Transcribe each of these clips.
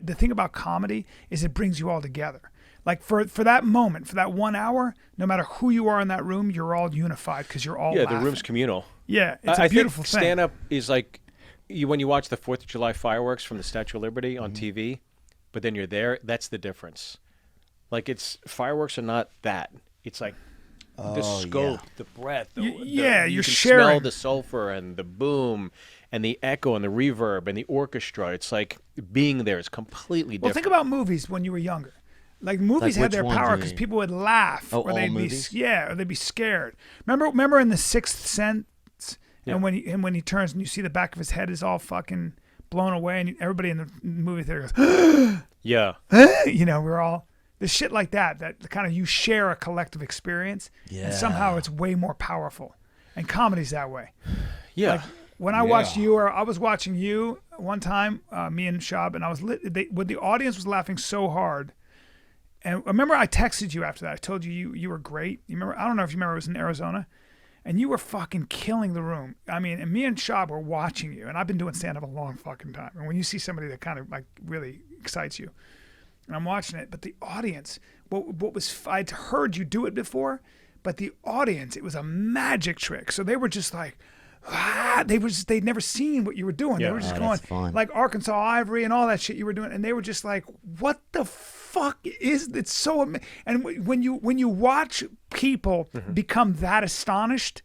the thing about comedy is it brings you all together. Like for that moment, for that 1 hour, no matter who you are in that room, you're all unified because you're all laughing. The room's communal. Yeah, it's a beautiful thing. Stand-up is like when you watch the 4th of July fireworks from the Statue of Liberty on TV, but then you're there, that's the difference. Like fireworks are not that. It's like the scope, the breath. You you're can sharing. smell the sulfur and the boom and the echo and the reverb and the orchestra. It's like being there is completely different. Well, think about movies when you were younger. Like movies had their power because people would laugh, or they'd be scared. Remember in The Sixth Sense, and when he turns and you see the back of his head is all fucking blown away, and everybody in the movie theater goes, yeah, we're all the shit like that. That kind of you share a collective experience, and somehow it's way more powerful. And comedy's that way. Yeah. Like, when I watched you, or I was watching you one time, me and Shab, and I was when the audience was laughing so hard. And remember, I texted you after that. I told you you were great. You remember? I don't know if you remember. It was in Arizona, and you were fucking killing the room. I mean, and me and Shab were watching you. And I've been doing stand-up a long fucking time. And when you see somebody that kind of like really excites you, and I'm watching it, but the audience, what was I'd heard you do it before, but the audience, it was a magic trick. So they were just like. They'd never seen what you were doing. They were just going like Arkansas Ivory and all that shit you were doing, and they were just like, "What the fuck is it's so?" And when you watch people become that astonished,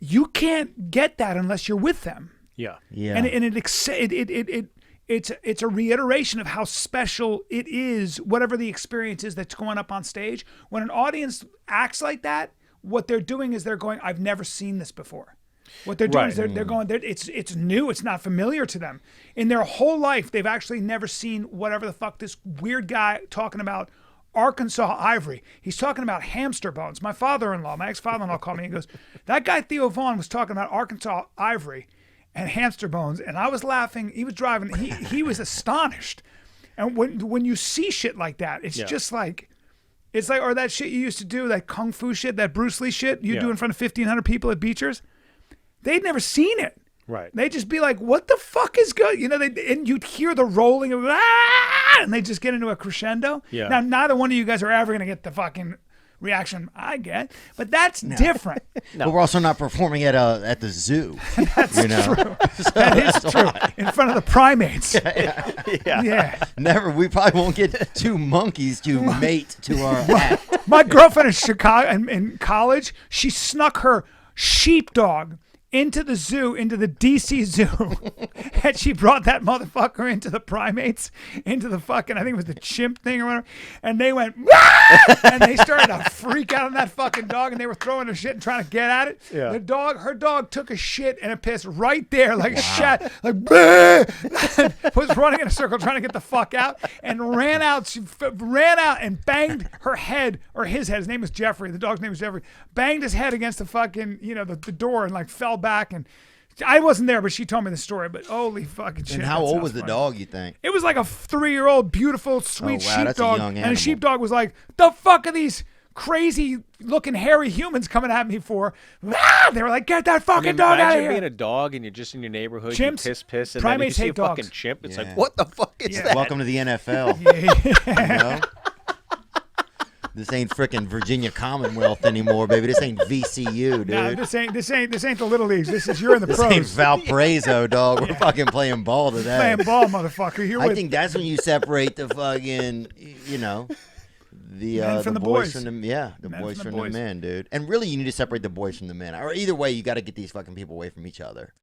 you can't get that unless you're with them. Yeah. And it's a reiteration of how special it is, whatever the experience is that's going up on stage. When an audience acts like that, what they're doing is they're going, "I've never seen this before." What they're doing is they're going. It's new. It's not familiar to them. In their whole life, they've actually never seen whatever the fuck this weird guy talking about Arkansas Ivory. He's talking about hamster bones. My ex-father-in-law called me and goes, "That guy Theo Vaughn was talking about Arkansas Ivory and hamster bones," and I was laughing. He was driving. He was astonished. And when you see shit like that, it's just like. It's like, or that shit you used to do, that kung fu shit, that Bruce Lee shit you do in front of 1,500 people at Beechers. They'd never seen it. Right. They'd just be like, "What the fuck is good?" And you'd hear the rolling of and they just get into a crescendo. Yeah. Now, neither one of you guys are ever going to get the fucking reaction I get, but that's different. No. But we're also not performing at the zoo. That's true. That is true. In front of the primates. Yeah. Never. We probably won't get two monkeys to mate to our act. My girlfriend in Chicago, in college, she snuck her sheepdog into the zoo, into the DC zoo, and she brought that motherfucker into the primates, into the fucking, I think it was the chimp thing or whatever, and they went, "Wah!" And they started to freak out on that fucking dog, and they were throwing their shit and trying to get at it. Yeah. Her dog took a shit and a piss right there, like a shat, like, was running in a circle trying to get the fuck out, and ran out. She ran out and banged her head, or his head, his name was Jeffrey, the dog's name was Jeffrey, banged his head against the fucking, the door and like fell back. And I wasn't there, but she told me the story. But holy fucking shit. And how old was the dog, you think? It was like a 3-year-old, beautiful, sweet sheepdog. That's a young animal. And the sheepdog was like, "The fuck are these crazy looking hairy humans coming at me for?" They were like, "Get that fucking dog out of here." Imagine being a dog and you're just in your neighborhood, Chimps, you piss, and primates then you see a hate fucking dogs. chimp. It's like, what the fuck is that? Welcome to the NFL. You know? This ain't frickin' Virginia Commonwealth anymore, baby. This ain't VCU, dude. No, this ain't the little leagues. You're in the this pros. ain't Valparaiso, dog. We're fucking playing ball today. Playing ball, motherfucker. I think that's when you separate the fucking, the boys from the boys from the men, dude. And really, you need to separate the boys from the men. Or either way, you got to get these fucking people away from each other.